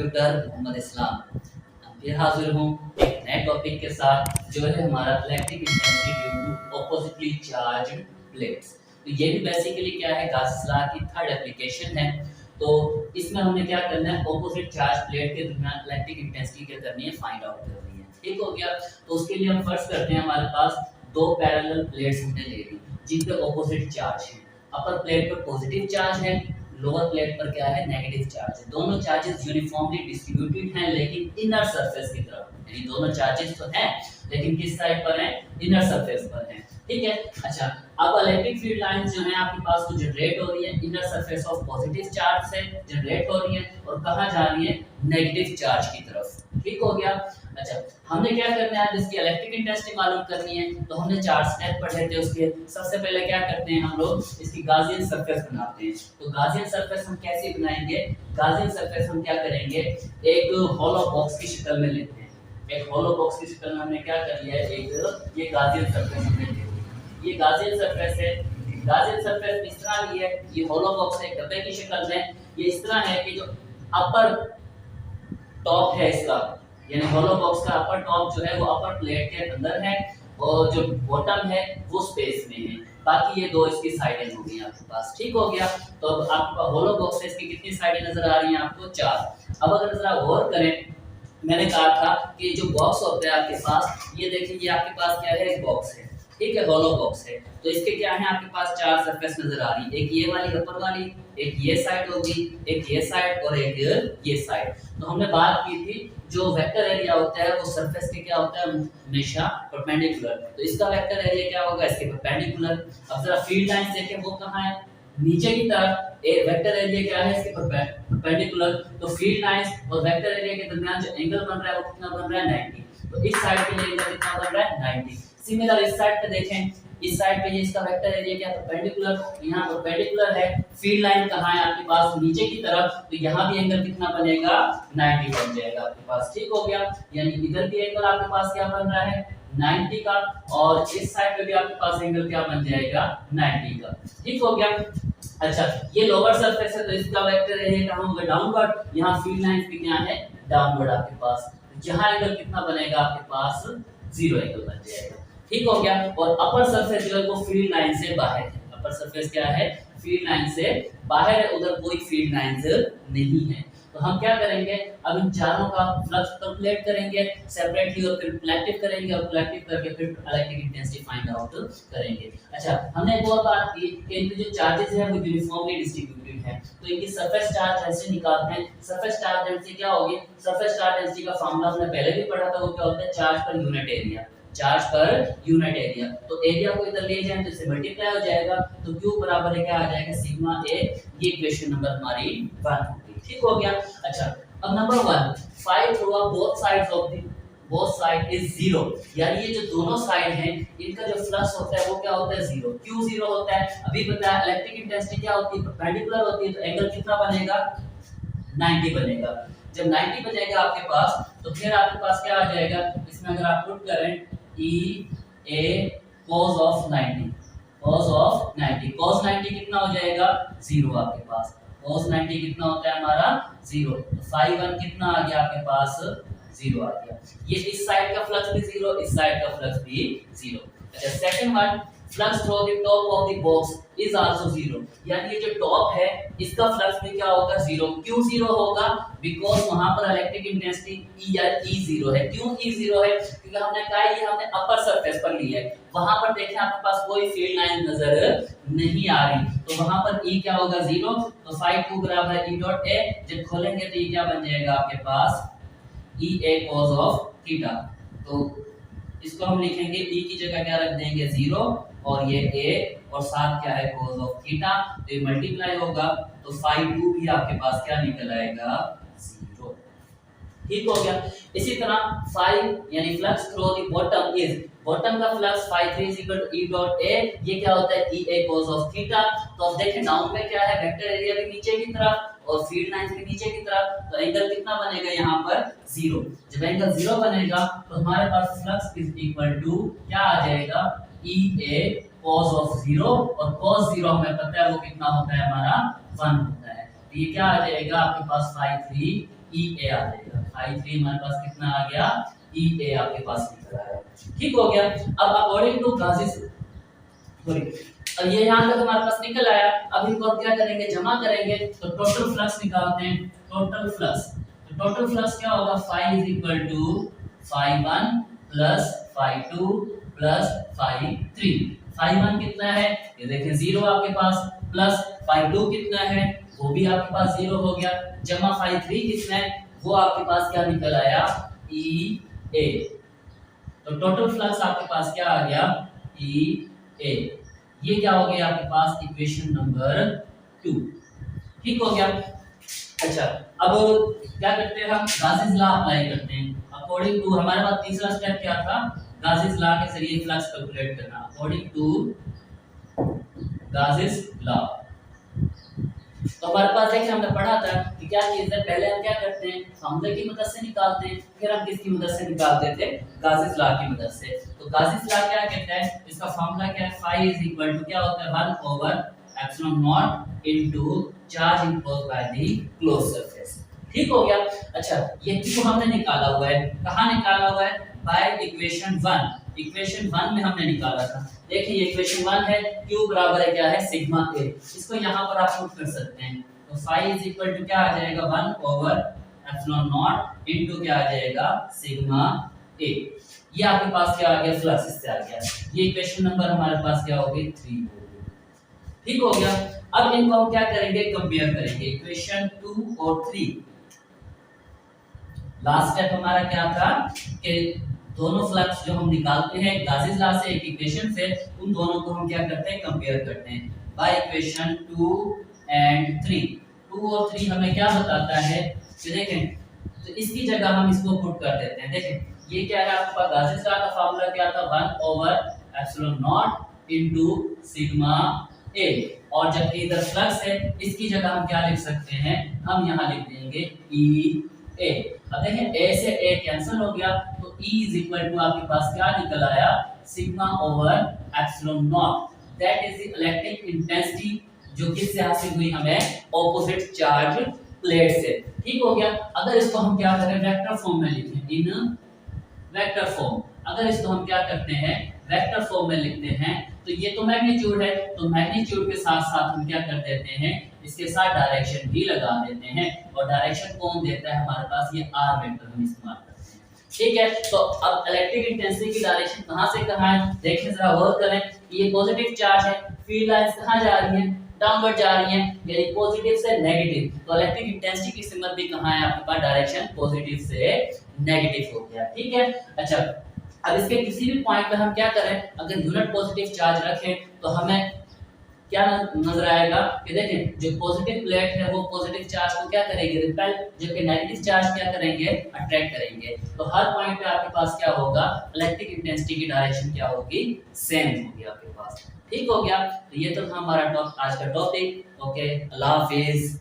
Doctor Mohammad इस्लाम फिर हाजिर हूँ एक नए टॉपिक के साथ जो है हमारा electric intensity due to oppositely charged plates. तो ये भी बेसिकली क्या है, गाउस लॉ की थर्ड एप्लीकेशन है। तो इसमें हमें क्या करना है, ऑपोजिट चार्ज प्लेट के दरमियान इलेक्ट्रिक इंटेंसिटी क्या करनी है, फाइंड आउट करनी है। ठीक हो गया। तो उसके लिए हम फर्स्ट करते हैं, हमारे पास दो पैरेलल प्लेट्स हमने ले ली जिन पे ऑपोजिट चार्ज है। अपर प्लेट पर पॉजिटिव चार्ज है, लोअर प्लेट पर क्या है, नेगेटिव चार्ज है। दोनों चार्जेस यूनिफॉर्मली डिस्ट्रीब्यूटेड हैं लेकिन इनर सरफेस की तरफ, यानी दोनों चार्जेस तो हैं लेकिन किस साइड पर हैं, इनर सरफेस पर हैं। ठीक है। अच्छा, अब इलेक्ट्रिक फील्ड लाइंस जो है आपके पास वो जनरेट हो रही है inner surface of positive charge से जनरेट हो रही है और कहां जा रही है, नेगेटिव चार्ज की तरफ। ठीक हो गया। अच्छा, हमने क्या करना है, जिसकी इलेक्ट्रिक इंटेंसिटी मालूम करनी है तो हमने चार स्टेप पढ़े थे। उसके सबसे पहले क्या करते हैं, हम लोग इसकी गाउसियन सरफेस बनाते हैं। तो गाउसियन सरफेस हम कैसे बनाएंगे, गाउसियन सरफेस हम क्या करेंगे, एक हॉलो बॉक्स की शक्ल में लेते हैं। एक हॉलो बॉक्स की शक्ल में हमने क्या कर लिया है, एक ये गाउसियन सरफेस हमने ले लिया। ये गाउसियन सरफेस है। गाउसियन सरफेस इस तरह ली है, ये हॉलो बॉक्स है डब्बे की शक्ल में। ये इस तरह है कि जो अपर टॉप है इसका, यानी हॉलो बॉक्स का अपर टॉप जो है वो अपर प्लेट के अंदर है और जो बॉटम है वो स्पेस में है। बाकी ये दो इसकी साइडें होंगी आपके पास। ठीक हो गया। तो अब आपका हॉलो बॉक्स है, इसकी कितनी साइडें नजर आ रही हैं आपको, चार। अब अगर जरा गौर करें, मैंने कहा था कि जो बॉक्स होता है आपके पास, ये देखिए ये आपके पास क्या है, एक बॉक्स है। ठीक है, हॉलो बॉक्स है। तो इसके क्या है, आपके पास चार सरफेस नजर आ रही है। एक ये वाली अपर वाली, एक ये साइड होगी, एक ये साइड और एक ये साइड। तो हमने बात की थी जो वेक्टर एरिया होता है वो सरफेस के क्या होता है, हमेशा परपेंडिकुलर। तो इसका वेक्टर एरिया क्या होगा, इसके परपेंडिकुलर। अब जरा फील्ड लाइन देखें वो कहां है, नीचे की तरफ। एक वेक्टर एरिया क्या है, इसके परपेंडिकुलर। तो फील्ड लाइंस और वेक्टर एरिया के दरमियान जो एंगल बन रहा है वो कितना बन रहा है, 90। तो इस साइड के लिए एंगल कितना बन रहा है, 90। सिमिलर इस साइड पे देखें, इस साइड पे ये इसका वेक्टर एरिया क्या है, परपेंडिकुलर। यहां परपेंडिकुलर है, फील्ड लाइन कहां है आपके पास, नीचे की तरफ। तो यहां भी एंगल कितना बनेगा, 90 बन जाएगा आपके पास। ठीक हो गया। यानी इधर भी एंगल आपके पास क्या बन रहा है, 90 का, और इस साइड पे भी आपके पास एंगल क्या बन जाएगा, 90 का। ठीक हो गया। अच्छा, ये लोअर सरफेस है तो इसका वेक्टर एरिया कहां होगा, डाउनवर्ड। यहां फील्ड लाइन भी क्या है, डाउनवर्ड आपके पास। जहां एंगल कितना बनेगा आपके पास, 0 एंगल बन जाएगा। ठीक हो गया। और अपर सरफेस जो है वो फील्ड लाइन से बाहर है। अपर सरफेस क्या है, फील्ड लाइन से बाहर है, उधर कोई फील्ड लाइंस नहीं है। तो हम क्या करेंगे, अब इन चारों का फ्लक्स कैलकुलेट करेंगे सेपरेटली और फिर कलेक्टिव करेंगे और कलेक्टिव करके फिर इलेक्ट्रिक इंटेंसिटी फाइंड आउट करेंगे। अच्छा, हमने एक और बात की कि इनके जो चार्जेस हैं वो यूनिफॉर्मली डिस्ट्रीब्यूटेड हैं। तो इनकी सरफेस चार्ज डेंसिटी निकालते हैं। सरफेस चार्ज डेंसिटी क्या होगी, सरफेस चार्ज डेंसिटी का फार्मूला हमने पहले भी पढ़ा था, वो क्या होता है, charge per unit area. Charge per unit area. तो एरिया को इधर ले जाएं तो इससे मल्टीप्लाई हो जाएगा। तो Q बराबर है क्या आ जाएगा, सिग्मा A। ये इक्वेशन नंबर हमारी 1 होगी। ठीक हो गया। अच्छा, अब number 1, five through both sides of the both side is 0। यानी ये जो दोनों साइड हैं इनका जो फ्लक्स होता है वो क्या होता है, 0। क्यों 0 होता है, अभी बताया इलेक्ट्रिक इंटेंसिटी क्या होती है, परपेंडिकुलर होती है। तो एंगल कितना बनेगा, 90 बनेगा। जब 90 बनेगा आपके पास तो फिर आपके पास क्या आ जाएगा, इसमें अगर आप पुट करें E A cos of 90, cos of 90, cos 90 कितना हो जाएगा, 0 आपके पास। cos 90 कितना होता है हमारा, 0। तो phi 1 कितना आ गया आपके पास, 0 आ गया। ये इस साइड का फ्लक्स भी 0, इस साइड का फ्लक्स भी 0। अच्छा, second one, flux through the top of the box is also 0। यानी ये जो टॉप है इसका फ्लक्स भी क्या होगा, 0। क्यों 0 होगा, बिकॉज़ वहां पर इलेक्ट्रिक इंटेंसिटी E या E 0 है। क्यों E 0 है, क्योंकि हमने कहा ये हमने अपर सरफेस पर ली है। वहां पर देखें आपके पास कोई फील्ड लाइन नजर नहीं आ रही, तो वहां पर E क्या होगा, 0। तो phi 2 बराबर है E डॉट A। जब खोलेंगे तो ये क्या बन जाएगा आपके पास, E A cos of theta. तो इसको हम लिखेंगे E की जगह क्या रख देंगे, 0, और ये A और साथ क्या है, cos of थीटा। तो ये मल्टीप्लाई होगा तो phi 2 भी आपके पास क्या निकल आएगा, 0। ठीक हो गया। इसी तरह phi यानी flux through the bottom is, bottom का flux phi 3 E dot A। ये क्या होता है, E A cos of theta. तो अब देखें डाउन में क्या है, वेक्टर एरिया भी नीचे की तरफ और फील्ड लाइंस भी नीचे की तरफ। तो एंगल कितना बनेगा यहाँ पर, 0। जब एंगल 0 बनेगा तो हमारे पास फ्लक्स इज इक्वल टू क्या आ जाएगा, E A cos of 0। और cos 0 हमें पता है वो कितना होता है हमारा, 1 होता है। तो ये क्या आ जाएगा आपके पास, phi 3 ई ए आ जाएगा। फाई 3 हमारे पास कितना आ गया, ई ए आपके पास निकल आया। ठीक हो गया। अब अकॉर्डिंग टू गासिस, सॉरी, अब ये यहाँ तक हमारे पास निकल आया। अब इनको अब क्या करेंगे, जमा करेंगे, तो टोटल फ्लक्स निकालते हैं। टोटल फ्लक्स, तो टोटल फ्लक्स क्या होगा, phi is equal to phi 1 plus phi 2 plus phi 3। Phi 1 कितना है, ये देखें 0 आपके पास, प्लस फाई 2 कितना है, वो भी आपके पास 0 हो गया, जमा फाई 3 कितना है, वो आपके पास क्या निकल आया, ई ए। तो टोटल फ्लक्स आपके पास क्या आ गया, ई ए। ये क्या हो गया आपके पास, इक्वेशन नंबर 2। ठीक हो गया। अच्छा, अब क्या करते हैं, हम गासिस लॉ अप्लाई करते हैं। अकॉर्डिंग टू, हमारे पास तीसरा स्टेप क्या था, गासिस लॉ के जरिए फ्लक्स कैलकुलेट करना। अकॉर्डिंग टू गासिस लॉ, तो हमारे पास देखिए हमने पढ़ा था कि क्या चीज है, पहले हम क्या करते हैं, फार्मूले की मदद से निकालते हैं, फिर हम किसकी मदद से निकालते थे, गासिस लॉ की मदद से। तो गासिस लॉ क्या कहता है, इसका फार्मूला क्या है, फाई इज इक्वल टू क्या होता है, 1 over epsilon not into charge imposed by the close surface. ठीक हो गया। अच्छा, ये क्यों हमने निकाला हुआ है, कहां निकाला हुआ है, बाय इक्वेशन 1। इक्वेशन 1 में हमने निकाला था। देखिए इक्वेशन 1 है, Q बराबर है क्या है, सिग्मा A। इसको यहाँ पर आप पुट कर सकते हैं। तो फाई इज इक्वल टू क्या आ जाएगा, 1 ओवर एप्सिलॉन नॉट इनटू क्या आ जाएगा, सिग्मा A। ये आपके पास क्या आ गया, फ्लक्स इससे आ गया। ये इक्वेशन नंबर हमारे पास क्या हो गई, 3 हो गई। ठीक हो गया। अब इनको हम क्या करेंगे, कंपेयर करेंगे, इक्वेशन 2 और 3। लास्ट स्टेप हमारा क्या था कि दोनों फ्लक्स जो हम निकालते हैं गासिस लॉ से, एक इक्वेशन से, उन दोनों को हम क्या करते हैं, कंपेयर करते हैं बाय इक्वेशन 2 एंड 3। 2 और 3 हमें क्या बताता है कि देखें, तो इसकी जगह हम इसको पुट कर देते हैं। देखें ये क्या है, आपके पास गासिस लॉ का फार्मूला क्या था, 1 over epsilon not into sigma A। और जबकि इधर फ्लक्स है, इसकी जगह हम क्या लिख सकते हैं, हम यहाँ लिख देंगे ई ए। अब देखें ए से ए कैंसिल हो गया, तो E इज इक्वल टू आपके पास क्या निकल आया, sigma over epsilon not. That is the electric intensity, जो किससे हासिल हुई, हमें ऑपोजिट चार्ज प्लेट से। ठीक हो गया। अगर इसको हम क्या करें, वेक्टर फॉर्म में लिखें, इन वेक्टर फॉर्म, अगर इसको हम क्या करते हैं, वेक्टर फॉर्म में लिखते हैं, तो ये तो मैग्नीट्यूड है, तो मैग्नीट्यूड के साथ साथ हम क्या कर देते हैं, इसके साथ डायरेक्शन भी लगा देते हैं। और डायरेक्शन कौन देता है, हमारे पास ये आर वेक्टर हम इस्तेमाल करते हैं। ठीक है। तो अब इलेक्ट्रिक इंटेंसिटी की डायरेक्शन कहां से कहां है, देखिए जरा गौर करें। ये पॉजिटिव चार्ज है, फील्ड लाइंस कहां जा रही हैं, डाउनवर्ड जा रही हैं, यानी पॉजिटिव से नेगेटिव। तो इलेक्ट्रिक इंटेंसिटी की सिमत भी कहां है, आपके पास डायरेक्शन पॉजिटिव से नेगेटिव हो गया। ठीक है। अच्छा, अब इसके किसी भी पॉइंट पे हम क्या करें, अगर यूनिट पॉजिटिव चार्ज रखें, तो हमें क्या नजर आएगा कि देखें जो पॉजिटिव प्लेट है वो पॉजिटिव चार्ज को क्या करेगी, रिपेल, जबकि नेगेटिव चार्ज क्या करेंगे, अट्रैक्ट करेंगे। तो हर पॉइंट पे आपके पास क्या होगा, इलेक्ट्रिक इंटेंसिटी की डायरेक्शन क्या होगी, सेम होगी आपके पास। ठीक हो गया। तो ये तो था हमारा आज का टॉपिक। ओके, अल्लाह हाफिज।